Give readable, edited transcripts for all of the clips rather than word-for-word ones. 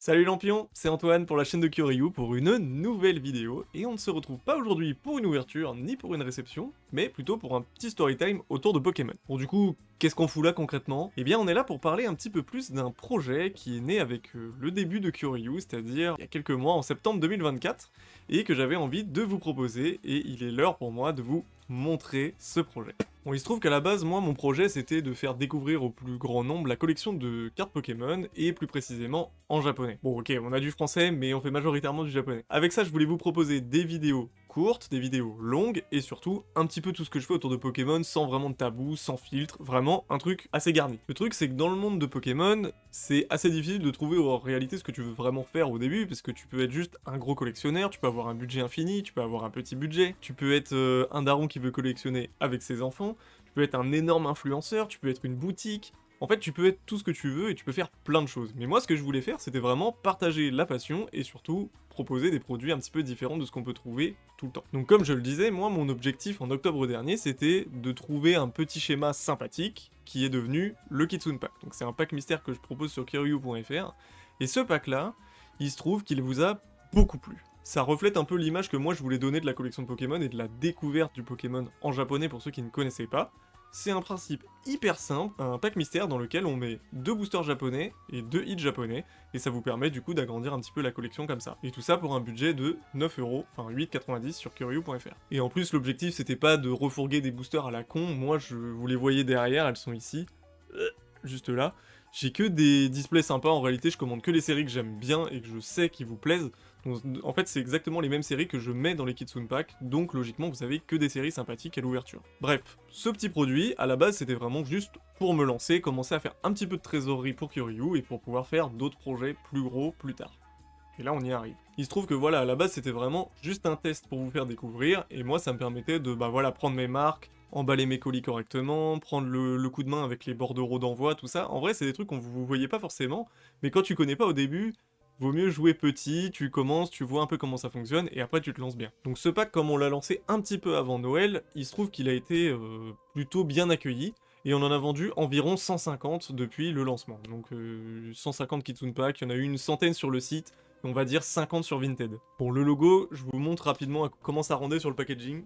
Salut Lampion, c'est Antoine pour la chaîne de Kyoryu pour une nouvelle vidéo, et on ne se retrouve pas aujourd'hui pour une ouverture ni pour une réception, mais plutôt pour un petit storytime autour de Pokémon. Bon du coup, qu'est-ce qu'on fout là concrètement? Eh bien on est là pour parler un petit peu plus d'un projet qui est né avec le début de Kyoryu, c'est-à-dire il y a quelques mois en septembre 2024, et que j'avais envie de vous proposer, et il est l'heure pour moi de vous montrer ce projet. Bon, il se trouve qu'à la base, moi, mon projet, c'était de faire découvrir au plus grand nombre la collection de cartes Pokémon, et plus précisément en japonais. Bon, ok, on a du français, mais on fait majoritairement du japonais. Avec ça, je voulais vous proposer des vidéos courtes, des vidéos longues, et surtout, un petit peu tout ce que je fais autour de Pokémon, sans vraiment de tabou, sans filtre, vraiment un truc assez garni. Le truc, c'est que dans le monde de Pokémon, c'est assez difficile de trouver en réalité ce que tu veux vraiment faire au début, parce que tu peux être juste un gros collectionneur, tu peux avoir un budget infini, tu peux avoir un petit budget, tu peux être un daron qui veut collectionner avec ses enfants, tu peux être un énorme influenceur, tu peux être une boutique. En fait, tu peux être tout ce que tu veux et tu peux faire plein de choses. Mais moi, ce que je voulais faire, c'était vraiment partager la passion et surtout proposer des produits un petit peu différents de ce qu'on peut trouver tout le temps. Donc comme je le disais, moi, mon objectif en octobre dernier, c'était de trouver un petit schéma sympathique qui est devenu le Kitsune Pack. Donc c'est un pack mystère que je propose sur Kyoryu.fr. Et ce pack-là, il se trouve qu'il vous a beaucoup plu. Ça reflète un peu l'image que moi je voulais donner de la collection de Pokémon et de la découverte du Pokémon en japonais pour ceux qui ne connaissaient pas. C'est un principe hyper simple, un pack mystère dans lequel on met 2 boosters japonais et 2 hits japonais, et ça vous permet du coup d'agrandir un petit peu la collection comme ça. Et tout ça pour un budget de 9€, enfin 8,90€ sur Kyoryu.fr. Et en plus l'objectif c'était pas de refourguer des boosters à la con, moi vous les voyez derrière, elles sont ici, juste là. J'ai que des displays sympas, en réalité je commande que les séries que j'aime bien et que je sais qui vous plaisent. Donc, en fait c'est exactement les mêmes séries que je mets dans les Kitsune Pack, donc logiquement vous avez que des séries sympathiques à l'ouverture. Bref, ce petit produit, à la base c'était vraiment juste pour me lancer, commencer à faire un petit peu de trésorerie pour Kyoryu et pour pouvoir faire d'autres projets plus gros plus tard. Et là on y arrive. Il se trouve que voilà, à la base c'était vraiment juste un test pour vous faire découvrir, et moi ça me permettait de voilà prendre mes marques, emballer mes colis correctement, prendre le coup de main avec les bordereaux d'envoi, tout ça. En vrai c'est des trucs qu'on vous voyez pas forcément, mais quand tu connais pas au début, vaut mieux jouer petit, tu commences, tu vois un peu comment ça fonctionne, et après tu te lances bien. Donc ce pack, comme on l'a lancé un petit peu avant Noël, il se trouve qu'il a été plutôt bien accueilli, et on en a vendu environ 150 depuis le lancement. Donc 150 Kitsune Pack, il y en a eu une centaine sur le site, on va dire 50 sur Vinted. Bon, le logo, je vous montre rapidement comment ça rendait sur le packaging.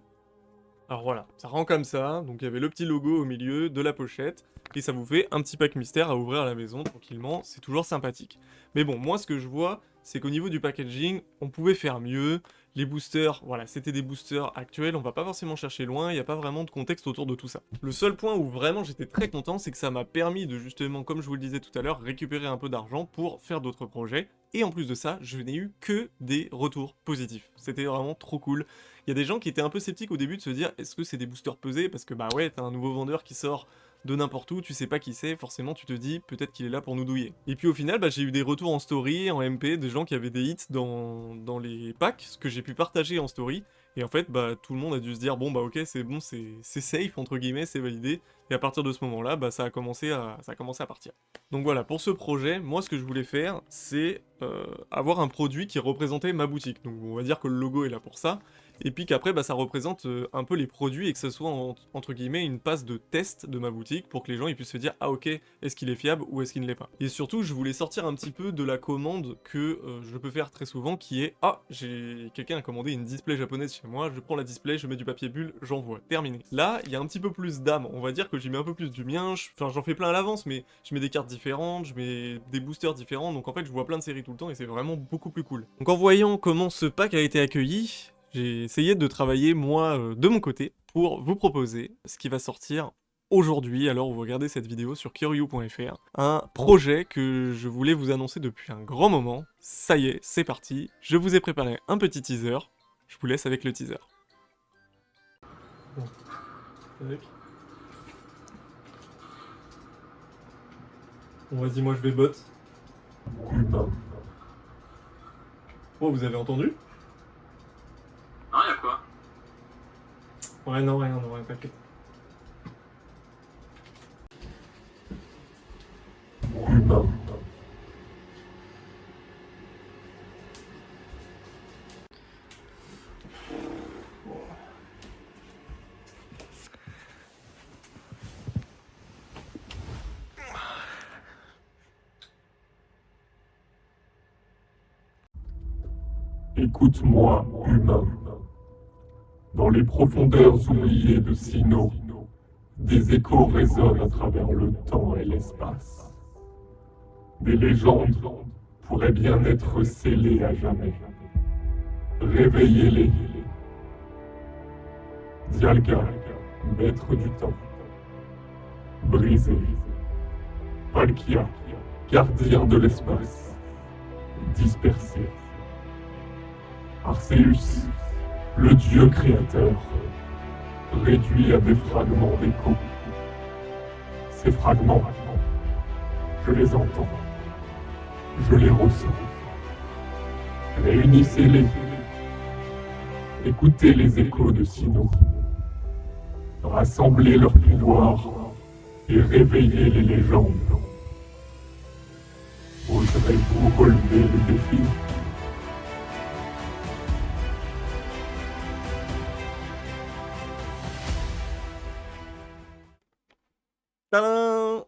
Alors voilà, ça rend comme ça, donc il y avait le petit logo au milieu de la pochette, et ça vous fait un petit pack mystère à ouvrir à la maison tranquillement, c'est toujours sympathique. Mais bon, moi ce que je vois, c'est qu'au niveau du packaging, on pouvait faire mieux, les boosters, voilà, c'était des boosters actuels, on va pas forcément chercher loin, il n'y a pas vraiment de contexte autour de tout ça. Le seul point où vraiment j'étais très content, c'est que ça m'a permis de justement, comme je vous le disais tout à l'heure, récupérer un peu d'argent pour faire d'autres projets, et en plus de ça, je n'ai eu que des retours positifs. C'était vraiment trop cool. Il y a des gens qui étaient un peu sceptiques au début de se dire est-ce que c'est des boosters pesés, parce que bah ouais, t'as un nouveau vendeur qui sort de n'importe où, tu sais pas qui c'est, forcément tu te dis peut-être qu'il est là pour nous douiller. Et puis au final, bah, j'ai eu des retours en story, en MP, de gens qui avaient des hits dans les packs, ce que j'ai pu partager en story, et en fait, bah, tout le monde a dû se dire bon bah ok, c'est bon, c'est safe, entre guillemets, c'est validé, et à partir de ce moment-là, bah, ça a commencé à partir. Donc voilà, pour ce projet, moi ce que je voulais faire, c'est avoir un produit qui représentait ma boutique. Donc on va dire que le logo est là pour ça, et puis qu'après bah, ça représente un peu les produits et que ce soit entre guillemets une passe de test de ma boutique pour que les gens ils puissent se dire ah ok, est-ce qu'il est fiable ou est-ce qu'il ne l'est pas. Et surtout je voulais sortir un petit peu de la commande que je peux faire très souvent qui est ah j'ai quelqu'un a commandé une display japonaise chez moi, je prends la display, je mets du papier bulle, j'envoie, terminé. Là il y a un petit peu plus d'âme, on va dire que j'y mets un peu plus du mien, enfin j'en fais plein à l'avance mais je mets des cartes différentes, je mets des boosters différents, donc en fait je vois plein de séries tout le temps et c'est vraiment beaucoup plus cool. Donc en voyant comment ce pack a été accueilli, j'ai essayé de travailler moi de mon côté pour vous proposer ce qui va sortir aujourd'hui, alors vous regardez cette vidéo sur Kyoryu.fr, un projet que je voulais vous annoncer depuis un grand moment. Ça y est, c'est parti, je vous ai préparé un petit teaser, je vous laisse avec le teaser. Bon, avec. Bon vas-y, moi je vais bot. Oh, vous avez entendu? Ah, y'a quoi? Ouais, non, rien, non, rien, t'inquiète. Écoute-moi, humain. Dans les profondeurs oubliées de Sinnoh, des échos résonnent à travers le temps et l'espace. Des légendes pourraient bien être scellées à jamais. Réveillez-les. Dialga, maître du temps. Brisé. Palkia, gardien de l'espace. Dispersé. Arceus, le dieu créateur, réduit à des fragments d'écho. Ces fragments, je les entends, je les ressens. Réunissez-les. Écoutez les échos de Sinnoh. Rassemblez leur pouvoir et réveillez les légendes. Oserez-vous relever le défi? Tadam!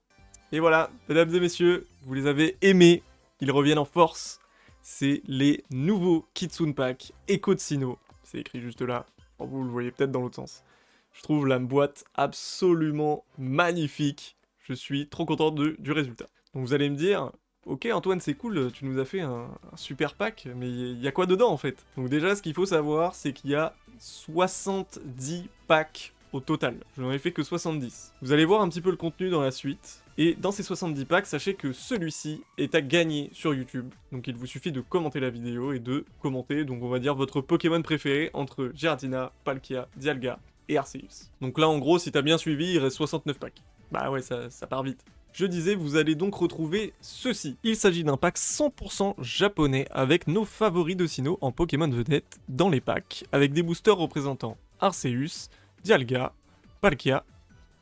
Et voilà, mesdames et messieurs, vous les avez aimés, ils reviennent en force. C'est les nouveaux Kitsune Pack Echo de Sinnoh. C'est écrit juste là, vous le voyez peut-être dans l'autre sens. Je trouve la boîte absolument magnifique. Je suis trop content du résultat. Donc vous allez me dire, ok Antoine c'est cool, tu nous as fait un super pack, mais il y a quoi dedans en fait? Donc déjà ce qu'il faut savoir c'est qu'il y a 70 packs au total. Je n'en ai fait que 70. Vous allez voir un petit peu le contenu dans la suite. Et dans ces 70 packs, sachez que celui-ci est à gagner sur YouTube. Donc il vous suffit de commenter la vidéo et de commenter, donc on va dire votre Pokémon préféré entre Giratina, Palkia, Dialga et Arceus. Donc là en gros, si t'as bien suivi, il reste 69 packs. Bah ouais, ça part vite. Je disais, vous allez donc retrouver ceci. Il s'agit d'un pack 100% japonais avec nos favoris de Sinnoh en Pokémon vedette dans les packs, avec des boosters représentant Arceus, Dialga, Palkia,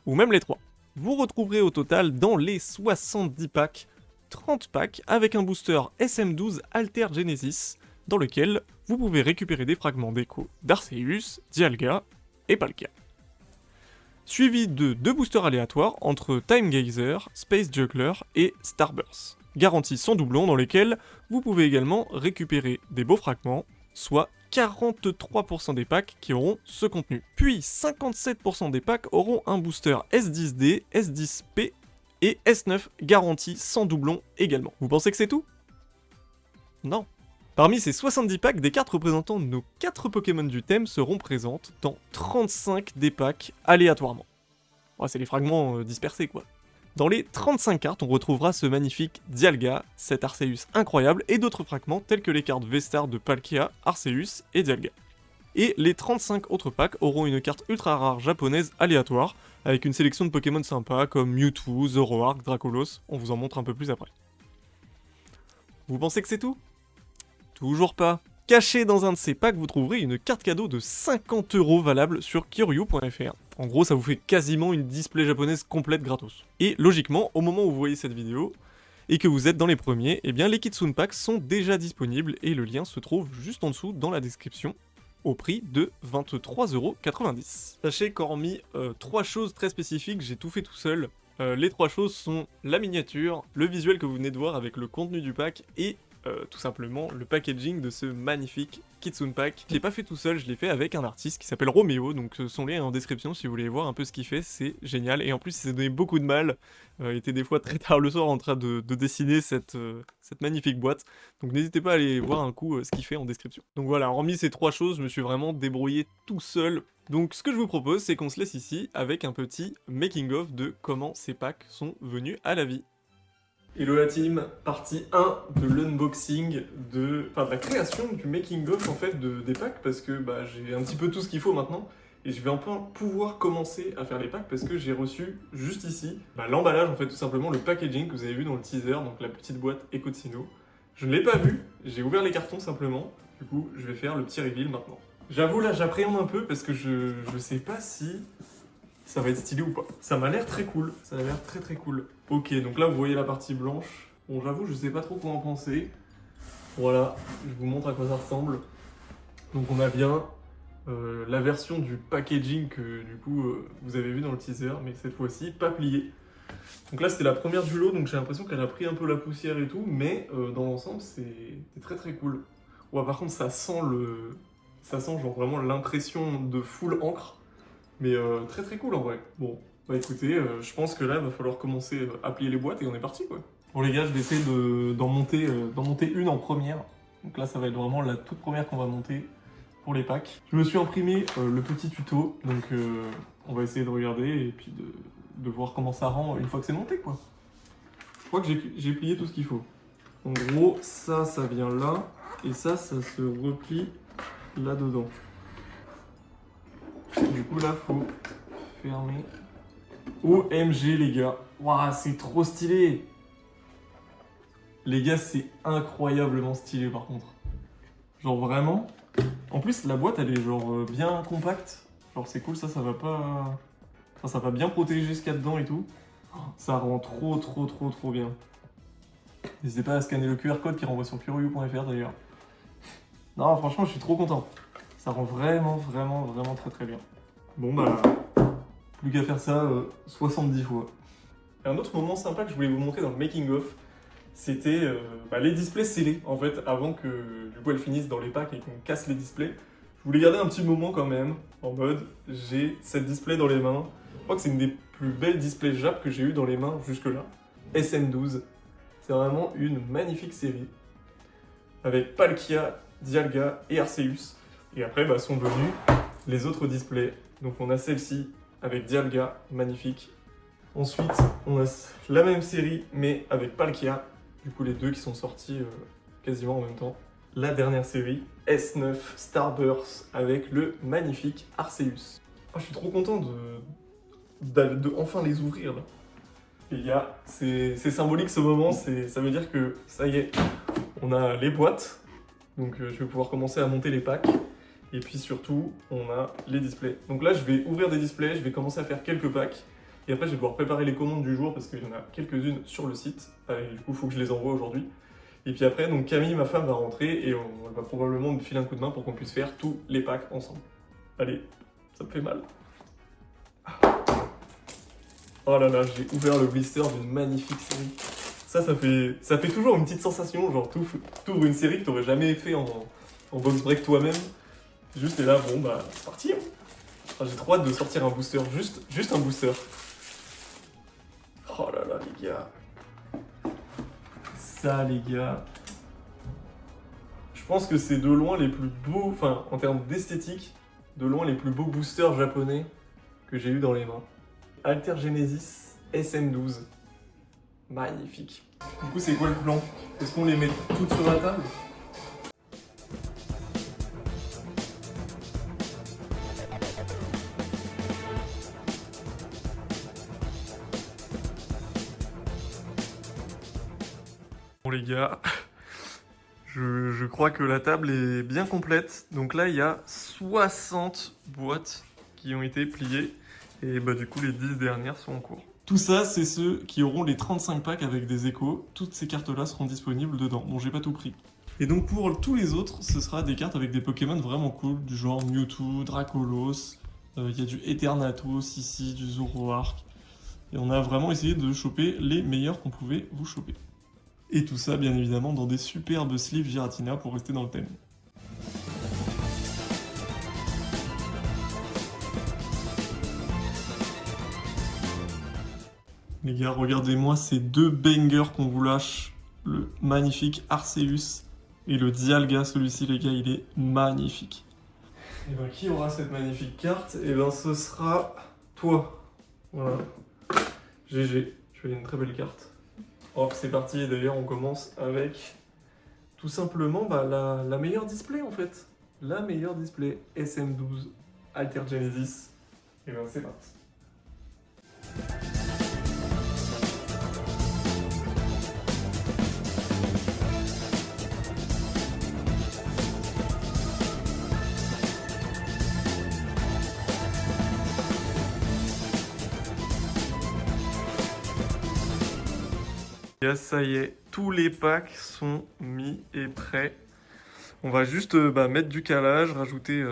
ou même les 3. Vous retrouverez au total dans les 70 packs, 30 packs avec un booster SM12 Alter Genesis, dans lequel vous pouvez récupérer des fragments d'écho d'Arceus, Dialga et Palkia. Suivi de 2 boosters aléatoires entre Time Gazer, Space Juggler et Starburst, garantis sans doublon dans lesquels vous pouvez également récupérer des beaux fragments, soit 43% des packs qui auront ce contenu. Puis 57% des packs auront un booster S10D, S10P et S9 garantis sans doublon également. Vous pensez que c'est tout? Non. Parmi ces 70 packs, des cartes représentant nos 4 Pokémon du thème seront présentes dans 35 des packs aléatoirement. Ouais, c'est les fragments dispersés quoi. Dans les 35 cartes, on retrouvera ce magnifique Dialga, cet Arceus incroyable, et d'autres fragments tels que les cartes V-Star de Palkia, Arceus et Dialga. Et les 35 autres packs auront une carte ultra rare japonaise aléatoire, avec une sélection de Pokémon sympas comme Mewtwo, Zoroark, Dracolos, on vous en montre un peu plus après. Vous pensez que c'est tout? Toujours pas. Caché dans un de ces packs, vous trouverez une carte cadeau de 50 € valable sur Kyoryu.fr. En gros, ça vous fait quasiment une display japonaise complète gratos. Et logiquement, au moment où vous voyez cette vidéo, et que vous êtes dans les premiers, eh bien les Kitsune Packs sont déjà disponibles et le lien se trouve juste en dessous dans la description, au prix de 23,90 €. Sachez qu'hormis 3 choses très spécifiques, j'ai tout fait tout seul. Les 3 choses sont la miniature, le visuel que vous venez de voir avec le contenu du pack et tout simplement le packaging de ce magnifique Kitsune Pack. Je l'ai pas fait tout seul, je l'ai fait avec un artiste qui s'appelle Roméo, donc son lien est en description si vous voulez voir un peu ce qu'il fait, c'est génial. Et en plus il s'est donné beaucoup de mal, il était des fois très tard le soir en train de dessiner cette magnifique boîte, donc n'hésitez pas à aller voir un coup ce qu'il fait en description. Donc voilà, hormis ces 3 choses, je me suis vraiment débrouillé tout seul. Donc ce que je vous propose, c'est qu'on se laisse ici avec un petit making-of de comment ces packs sont venus à la vie. Hello la team, partie 1 de l'unboxing, de la création du making-of en fait des packs, parce que j'ai un petit peu tout ce qu'il faut maintenant, et je vais enfin pouvoir commencer à faire les packs parce que j'ai reçu juste ici l'emballage en fait, tout simplement le packaging que vous avez vu dans le teaser, donc la petite boîte Echo de Sinnoh. Je ne l'ai pas vu, j'ai ouvert les cartons simplement, du coup je vais faire le petit reveal maintenant. J'avoue là j'appréhende un peu parce que je sais pas si ça va être stylé ou pas. Ça m'a l'air très cool, ça a l'air très cool. Ok, donc là vous voyez la partie blanche. Bon j'avoue je sais pas trop quoi en penser. Voilà, je vous montre à quoi ça ressemble. Donc on a bien la version du packaging que du coup vous avez vu dans le teaser, mais cette fois-ci pas plié. Donc là c'était la première du lot, donc j'ai l'impression qu'elle a pris un peu la poussière et tout, mais dans l'ensemble c'est très cool. Ouais, par contre, ça sent genre vraiment l'impression de full encre. Mais très très cool en vrai. Bon, bah écoutez, je pense que là, il va falloir commencer à plier les boîtes et on est parti quoi. Bon les gars, je vais essayer d'en monter une en première. Donc là, ça va être vraiment la toute première qu'on va monter pour les packs. Je me suis imprimé le petit tuto, donc on va essayer de regarder et puis de voir comment ça rend une fois que c'est monté quoi. Je crois que j'ai plié tout ce qu'il faut. En gros, ça vient là, et ça se replie là-dedans. Du coup là, faut fermer. OMG les gars, waouh, c'est trop stylé! Les gars, c'est incroyablement stylé par contre. Genre vraiment. En plus, la boîte, elle est genre bien compacte. Genre c'est cool, ça va pas... Enfin, ça va bien protéger ce qu'il y a dedans et tout. Ça rend trop bien. N'hésitez pas à scanner le QR code qui renvoie sur curiou.fr d'ailleurs. Non, franchement, je suis trop content. Ça rend vraiment très bien. Bon bah, plus qu'à faire ça 70 fois. Et un autre moment sympa que je voulais vous montrer dans le making of, c'était les displays scellés. En fait, avant que du coup elles finissent dans les packs et qu'on casse les displays, je voulais garder un petit moment quand même, en mode j'ai cette display dans les mains. Je crois que c'est une des plus belles displays Jap que j'ai eu dans les mains jusque-là. SM12. C'est vraiment une magnifique série. Avec Palkia, Dialga et Arceus. Et après sont venus les autres displays. Donc on a celle-ci avec Dialga, magnifique. Ensuite, on a la même série mais avec Palkia. Du coup les deux qui sont sortis quasiment en même temps. La dernière série, S9 Starburst avec le magnifique Arceus. Oh, je suis trop content de enfin les ouvrir là. Les gars, c'est symbolique ce moment, ça veut dire que ça y est, on a les boîtes, donc je vais pouvoir commencer à monter les packs, et puis surtout, on a les displays. Donc là, je vais ouvrir des displays, je vais commencer à faire quelques packs, et après je vais devoir préparer les commandes du jour, parce qu'il y en a quelques-unes sur le site, et du coup, il faut que je les envoie aujourd'hui. Et puis après, donc Camille, ma femme, va rentrer, et elle va probablement me filer un coup de main pour qu'on puisse faire tous les packs ensemble. Allez, ça me fait mal. Oh là là, j'ai ouvert le blister d'une magnifique série. Ça fait toujours une petite sensation, genre t'ouvres une série que t'aurais jamais fait en box break toi-même. Juste et là, bon bah, c'est parti. Hein. Ah, j'ai trop hâte de sortir un booster, juste un booster. Oh là là les gars. Ça les gars. Je pense que c'est de loin les plus beaux, enfin en termes d'esthétique, de loin les plus beaux boosters japonais que j'ai eu dans les mains. Alter Genesis SM12. Magnifique. Du coup, c'est quoi le plan? Est-ce qu'on les met toutes sur la table? Bon les gars, je crois que la table est bien complète. Donc là, il y a 60 boîtes qui ont été pliées. Et bah du coup, les 10 dernières sont en cours. Tout ça, c'est ceux qui auront les 35 packs avec des échos. Toutes ces cartes-là seront disponibles dedans. Bon, j'ai pas tout pris. Et donc pour tous les autres, ce sera des cartes avec des Pokémon vraiment cool, du genre Mewtwo, Dracolos, il y a du Eternatus ici, du Zoroark. Et on a vraiment essayé de choper les meilleurs qu'on pouvait vous choper. Et tout ça, bien évidemment, dans des superbes sleeves Giratina pour rester dans le thème. Les gars, regardez-moi ces deux bangers qu'on vous lâche. Le magnifique Arceus et le Dialga. Celui-ci, les gars, il est magnifique. Et ben, qui aura cette magnifique carte? Et ben, ce sera toi. Voilà. GG. Tu as une très belle carte. Hop, c'est parti. Et d'ailleurs, on commence avec tout simplement la meilleure display, en fait. La meilleure display. SM12 Alter Genesis. Et ben, c'est parti. Et ça y est, tous les packs sont mis et prêts. On va juste mettre du calage, rajouter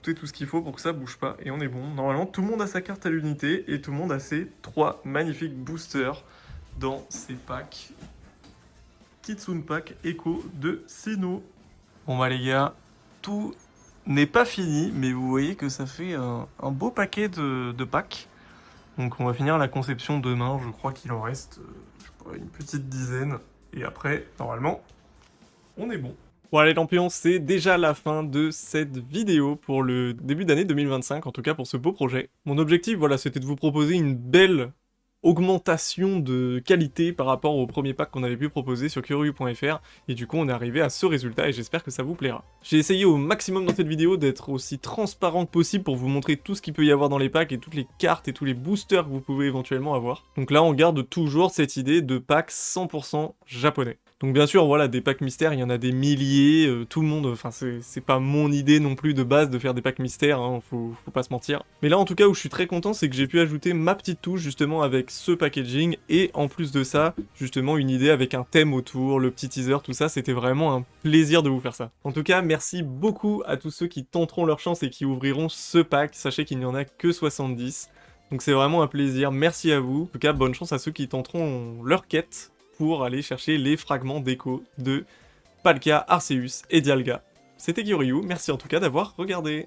tout ce qu'il faut pour que ça bouge pas et on est bon. Normalement, tout le monde a sa carte à l'unité et tout le monde a ses 3 magnifiques boosters dans ces packs. Kitsune Pack Echo de Sinnoh. Bon bah les gars, tout n'est pas fini, mais vous voyez que ça fait un beau paquet de packs. Donc on va finir la conception demain, je crois qu'il en reste je sais pas, une petite dizaine. Et après, normalement, on est bon. Bon allez Lampion, c'est déjà la fin de cette vidéo pour le début d'année 2025, en tout cas pour ce beau projet. Mon objectif, voilà, c'était de vous proposer une belle augmentation de qualité par rapport au premier pack qu'on avait pu proposer sur Kuryu.fr, et du coup on est arrivé à ce résultat et j'espère que ça vous plaira. J'ai essayé au maximum dans cette vidéo d'être aussi transparent que possible pour vous montrer tout ce qu'il peut y avoir dans les packs et toutes les cartes et tous les boosters que vous pouvez éventuellement avoir. Donc là on garde toujours cette idée de pack 100% japonais. Donc bien sûr, voilà, des packs mystères, il y en a des milliers, tout le monde, enfin c'est pas mon idée non plus de base de faire des packs mystères, hein, faut pas se mentir. Mais là en tout cas où je suis très content, c'est que j'ai pu ajouter ma petite touche justement avec ce packaging, et en plus de ça, justement une idée avec un thème autour, le petit teaser, tout ça, c'était vraiment un plaisir de vous faire ça. En tout cas, merci beaucoup à tous ceux qui tenteront leur chance et qui ouvriront ce pack, sachez qu'il n'y en a que 70, donc c'est vraiment un plaisir, merci à vous. En tout cas, bonne chance à ceux qui tenteront leur quête pour aller chercher les fragments d'écho de Palkia, Arceus et Dialga. C'était Kuryu, merci en tout cas d'avoir regardé.